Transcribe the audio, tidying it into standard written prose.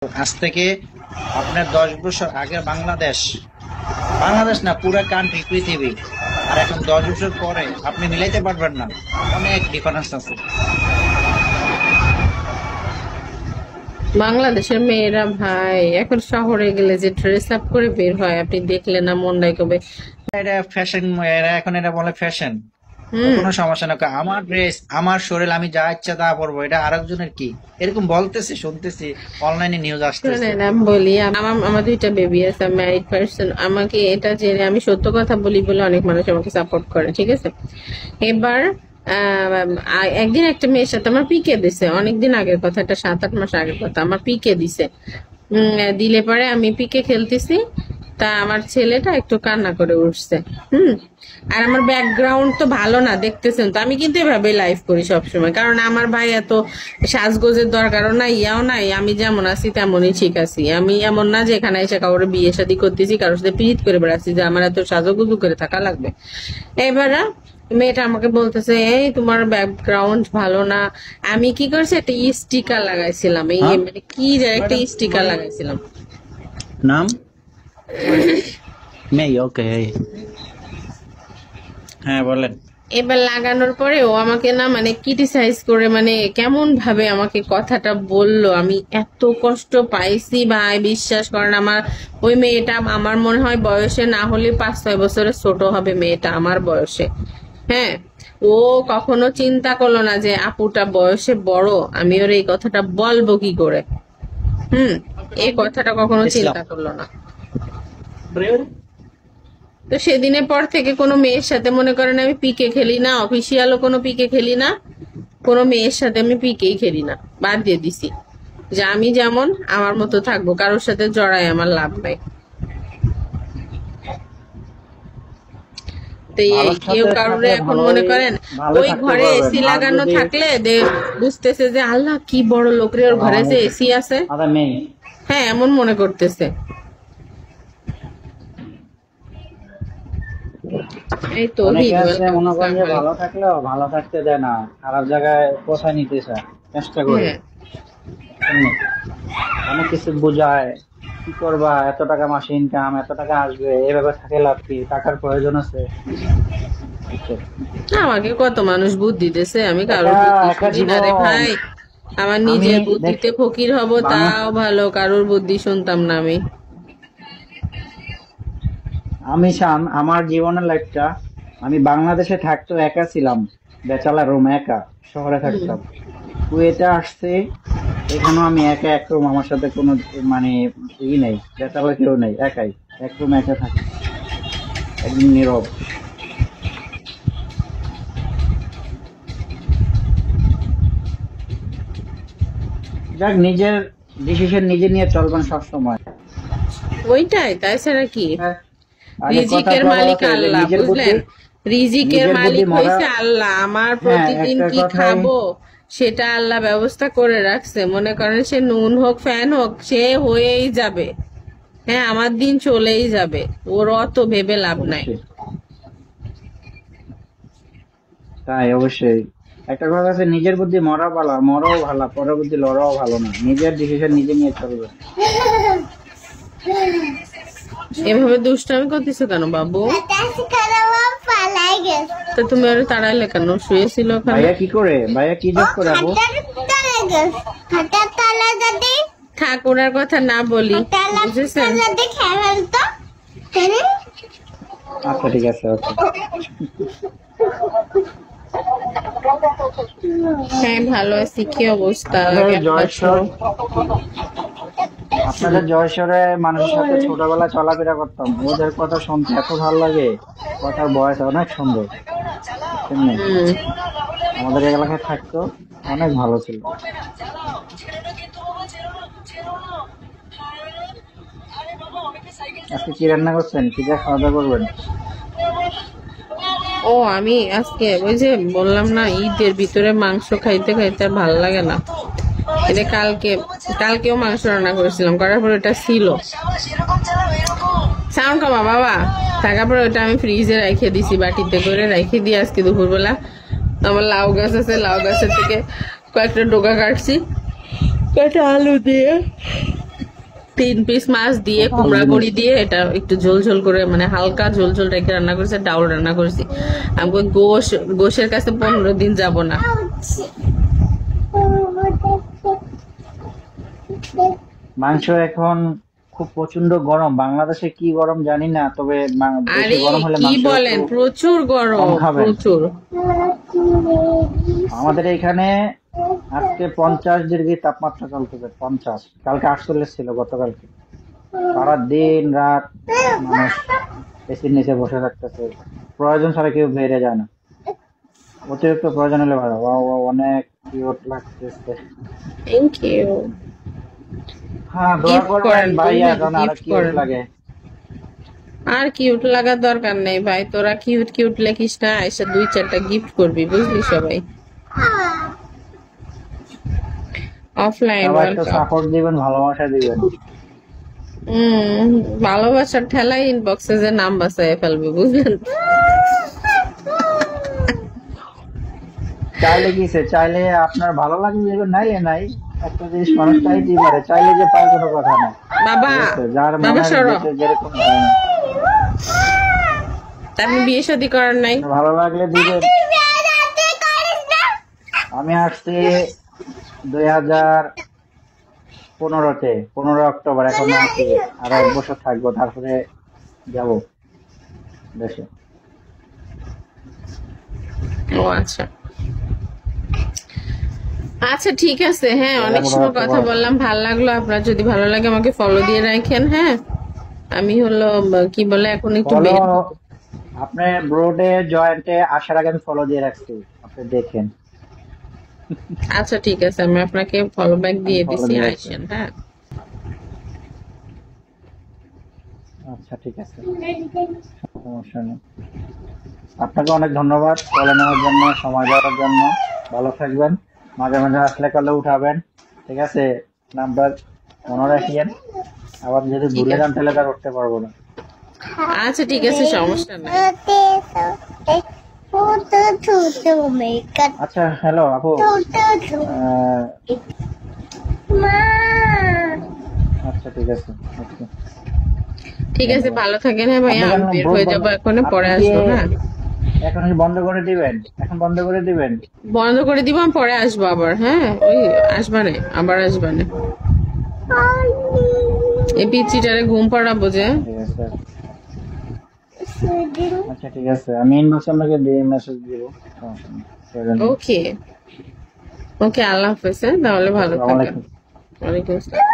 আজ থেকে আপনার 10 বছর আগে বাংলাদেশ, বাংলাদেশ না পুরো কান্ট্রি পৃথিবী, আর এখন 10 বছর পরে আপনি মিলাইতে পারবেন না। অনেক ডিফারেন্স আছে। বাংলাদেশের মেয়েরা ভাই এখন শহরে গেলে যে ড্রেস আপ করে বের হয়, আপনি দেখলে না মনটাই কবে। এটা ফ্যাশন, এরা এখন এটা বলে ফ্যাশন। হুম কোনো সমস্যা না, আমার ড্রেস আমার শরীর, আমি যা ইচ্ছা তা পরবো, এটা আরেকজনের কি? এরকম বলতেছি, শুনতেছি, অনলাইনে নিউজ আসতেছে। শোনেন, আমি বলি আমার দুইটা বেবি আছে, ম্যারিড পার্সন। আমাকে এটা জেনে আমি সত্য কথা বলি বলে অনেক মানুষ আমাকে সাপোর্ট করে, ঠিক আছে। এবার একদিন একটা মেয়ের সাথে আমার পিকে দিছে, অনেকদিন আগের কথা, এটা 7-8 মাস আগের কথা। আমার পিকে দিছে, দিলে পরে আমি পিকে খেলতেছি, তা আমার ছেলেটা একটু কান্না করে উঠছে। আর আমার ব্যাকগ্রাউন্ড তো ভালো না, দেখতেছেন তো। আমি কিন্তু এভাবে লাইভ করি সবসময়, কারণ আমার ভাই এত সাজগোজের দরকারও নাই, ইয়াও নাই। আমি যেমন আছি তেমনই ঠিক আছি। আমি এমন না যে এখানে এসে কারোর বিয়ে শাদী করতেছি, কারোর সাথে পিরিত করে বেড়াচ্ছি যে আমার এত সাজগুজু করে থাকা লাগবে। এবার মেয়েটা আমাকে বলতেছে, এই তোমার ব্যাকগ্রাউন্ড ভালো না। আমি কি করছি, একটা স্টিকার লাগাইছিলাম, এই মানে কি যে একটা স্টিকার লাগাইছিলাম। নাম মেই, ওকে। হ্যাঁ বলেন। এবার লাগানোর পরে ও আমাকে না মানে ক্রিটিসাইজ করে, মানে কেমন ভাবে আমাকে কথাটা বললো, আমি এত কষ্ট পাইছি ভাই, বিশ্বাস করেন। আমার ওই মেয়েটা আমার মনে হয় বয়সে না হলে 5-6 বছরের ছোট হবে মেয়েটা আমার বয়সে। হ্যাঁ, ও কখনো চিন্তা করলো না যে আপুটা বয়সে বড়, আমি ওর এই কথাটা বলবো কি করে। এই কথাটা কখনো চিন্তা করলো না। তো সেদিনের পর থেকে কোনো মেয়ের সাথে, মনে করেন আমি পিকে খেলি না, অফিসিয়ালও কোনো পিকে খেলি না, কোনো মেয়ের সাথে আমি পিকেই খেলি না, বাদ দিয়ে দিছি যে আমি যেমন আমার মতো থাকবো, কারোর সাথে জড়ায় আমার লাভ নাই। তো কেউ কারোর এখন মনে করেন ওই ঘরে এসি লাগানো থাকলে বুঝতেছে যে আল্লাহ কি বড় লোক রে, ওর ঘরে যে এসি আছে, হ্যাঁ এমন মনে করতেছে। এই তো মনে করেন যে ভালো থাকলেও ভালো থাকতে দেয় না, খারাপ জায়গায় পোষায় নিতে চায়, চেষ্টা করে অনেক কিছু বোঝায়। কি করবা, এত টাকা মাসে ইনকাম, এত টাকা আসবে, এভাবে থাকে লাভ কি, টাকার প্রয়োজন আছে। আমাকে কত মানুষ বুদ্ধি দিতেছে, আমি কারোর বুদ্ধি না রে ভাই। আমার নিজের বুদ্ধিতে ফকির হব তাও ভালো, কারোর বুদ্ধি শুনতাম না আমি। আমি আমার জীবনের লাইফটা, আমি বাংলাদেশে থাকতো একা ছিলাম, বেচালা রুম, একা শহরে থাকতাম। কুয়েটা আসছে, এখানেও আমি একা এক রুম, আমার সাথে কোনো মানে ই নেই, বেচালা কেউ নেই, একাই এক রুম, একা থাকি, একদম নীরব। যাক, নিজের ডিসিশন নিজে নিয়ে চলবেন সবসময়, ওইটাই, তাছাড়া কি। রিজিকের মালিক আল্লাহ, বুঝলেন? রিজিকের মালিক হইছে আল্লাহ। আমার প্রতিদিন কি খাবো সেটা আল্লাহ ব্যবস্থা করে রাখছে। মনে করেন সে নুন হোক ফ্যান হোক, সে হয়েই যাবে। হ্যাঁ, আমার দিন চলেই যাবে, ওর অত ভেবে লাভ নাই। তাই অবশ্যই একটা কথা আছে, নিজের বুদ্ধি মরাও ভালো, পরের বুদ্ধি লড়াও ভালো না। নিজের ডিসিশন নিজে নিয়ে চলবে। এভাবে দুষ্টামি করতেছো কেন বাবু? তো তুমি আরো তাড়াইলে কেন? শুয়েছিল ওখানে। ভাইয়া কি করে, ভাইয়া কি জব করে আপু? ঠাকুরের কথা না বলি, বুঝেছেন? আচ্ছা ঠিক আছে, ওকে। হ্যাঁ ভালো আছি। কি অবস্থা? আপনাদের জয়সরে মানুষের সাথে ছোটবেলা চলাফেরা করতাম, ওদের কথা শুনতে এত ভালো লাগে, কথার বয়স অনেক সুন্দর। আমাদের এলাকায় থাকতো, অনেক ভালো ছিল। আজকে কি রান্না করছেন, কি যা খাওয়া দাওয়া করবেন? ও আমি আজকে ওই যে বললাম না, ঈদের ভিতরে মাংস খাইতে খাইতে আর ভালো লাগে না। এটা কালকেও মাংস রান্না করেছিলাম, করার পর ওটা ছিল। সাউন্ড কমা বাবা। থাকার পর ওটা আমি ফ্রিজে রেখে দিছি, বাটিতে করে রেখে দিয়ে আজকে দুপুরবেলা আমার লাউ গাছ আছে, লাউ গাছের থেকে কয়েকটা ডোকা কাটছি, কয়েকটা আলু দিয়ে 3 পিস মাছ দিয়ে কুমড়া বড়ি দিয়ে এটা একটু ঝোল ঝোল করে মানে হালকা ঝোল ঝোল রেখে রান্না করেছে, ডাউল রান্না করেছি। আমি কই গোশের কাছে 15 দিন যাব না। মাংস এখন খুব প্রচন্ড গরম, বাংলাদেশে কি গরম জানি না, তবে বেশি আরে গরম হলে কি মাংস বলেন, একটু প্রচুর গরম, কম খাবেন। প্রচুর। আমাদের এখানে আজকে 50 ডিগ্রি তাপমাত্রা চলতেছে, 50। কালকে 48 ছিল গতকালকে। সারা দিন রাত মানুষ এসির নিচে বসে থাকতেছে, প্রয়োজন ছাড়া কেউ বেরিয়ে যায় না। অতিরিক্ত প্রয়োজন হলে ভালো। অনেক কিউট লাগতেছে। Thank you. হ্যাঁ, দোয়া গিফট করবেন করেন, ভাইয়া, বলবেন, যেন আরো গিফট কিউট করেন। লাগে। আর কিউট লাগার দরকার নেই ভাই, তোরা কিউট কিউট লেখিস না, এসে 2-4টা গিফট করবি, বুঝলি সবাই। অফলাইন সবাই একটু সাপোর্ট দিবেন, ভালোবাসা দিবেন। ভালোবাসার ঠেলাই ইনবক্সে যে নাম বাসায় ফেলবে, বুঝলেন। চাইলে কিসে, চাইলে আপনার ভালো লাগবে দিবেন, নাইলে নাই। একটা জিনিস মানুষ চাইতেই পারে, চাইলে যে পায় কোনো কথা না। বাবা, ঠিক আছে? যার বাবা মনে সরো, যেরকম আপনি বিয়ে শাদী করার নাই? ভালো লাগলে দিবেন। আমি আসছি 2015-তে, 15 অক্টোবর। এখন আছি, আর 1 বছর থাকবো, তারপরে যাব দেশে। ও আচ্ছা আচ্ছা, ঠিক আছে। হ্যাঁ, অনেক সময় কথা বললাম, ভালো লাগলো। আপনার যদি ভালো লাগে আমাকে ফলো দিয়ে রাখেন। হ্যাঁ, আমি হলো কি বলে এখন একটু ফলো, আপনি ব্রোডে জয়েন্টে আসার আগে আমি ফলো দিয়ে রাখছি, আপনি দেখেন। আচ্ছা ঠিক আছে, আমি আপনাকে ফলো ব্যাক দিয়ে follow দিছি, দিয়ে রাখছি। আসেন। হ্যাঁ, আচ্ছা ঠিক আছে, সমস্যা নেই। আপনাকে অনেক ধন্যবাদ কল নেওয়ার জন্য, সময় দেওয়ার জন্য। ভালো থাকবেন, মাঝে মাঝে আসলে কলে উঠাবেন, ঠিক আছে? নাম্বার মনে রাখিয়েন, আবার যদি ভুলে যান তাহলে তার উঠতে পারবো না। আচ্ছা ঠিক আছে, সমস্যা নাই। আচ্ছা, হ্যালো আপু। আচ্ছা ঠিক আছে, okay. ঠিক আছে, ভালো থাকেন। হ্যাঁ ভাইয়া, আপনি আমি বের কেন হয়ে যাবো এখন, পরে আসবো। হ্যাঁ, এখন কি বন্ধ করে দিবেন? এখন বন্ধ করে দিবেন? বন্ধ করে দিব, আমি পরে আসবো আবার। হ্যাঁ, ওই আসবানে, আবার আসবানে। এই পিচিটারে ঘুম পাড়াবো যে। ঠিক আছে, আচ্ছা ঠিক আছে, আমি ইনবক্সে আপনাকে দিয়ে মেসেজ দিব, সমস্যা নেই, প্রয়োজন নেই। ওকে ওকে, আল্লাহ হাফেজ। হ্যাঁ, তাহলে ভালো আসসালামু থাকেন। আলাইকুম। ওয়ালাইকুম আসসালাম।